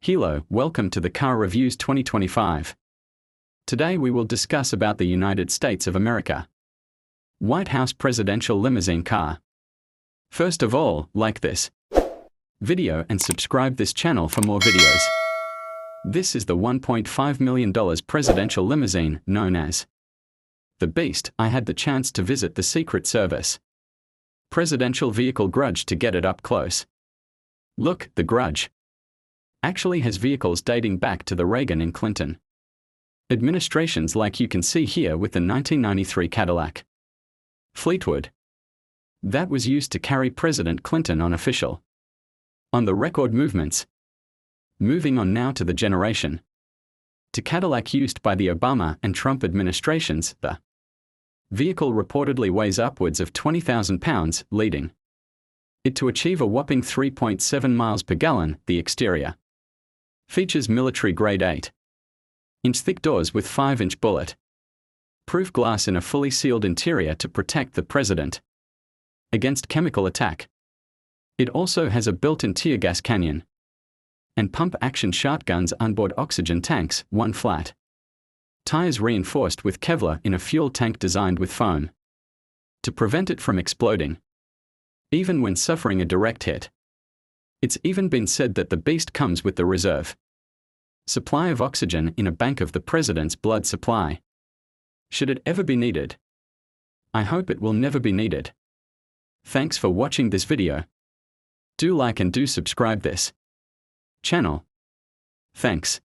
Hello, welcome to the Car Reviews 2025. Today we will discuss about the United States of America. White House Presidential Limousine Car. First of all, like this video and subscribe this channel for more videos. This is the $1.5 million presidential limousine known as the Beast. I had the chance to visit the Secret Service presidential vehicle garage to get it up close. Look, the garage actually has vehicles dating back to the Reagan and Clinton administrations, like you can see here with the 1993 Cadillac Fleetwood that was used to carry President Clinton on official on-the-record movements. Moving on now to the generation to Cadillac used by the Obama and Trump administrations. The vehicle reportedly weighs upwards of 20,000 pounds, leading it to achieve a whopping 3.7 miles per gallon. The exterior features military-grade 8-inch thick doors with 5-inch bullet-proof glass in a fully sealed interior to protect the president against chemical attack. It also has a built-in tear gas cannon and pump-action shotguns, onboard oxygen tanks, one flat tires reinforced with Kevlar in a fuel tank designed with foam to prevent it from exploding even when suffering a direct hit. It's even been said that the Beast comes with the reserve supply of oxygen in a bank of the president's blood supply, should it ever be needed. I hope it will never be needed. Thanks for watching this video. Do like and do subscribe this channel. Thanks.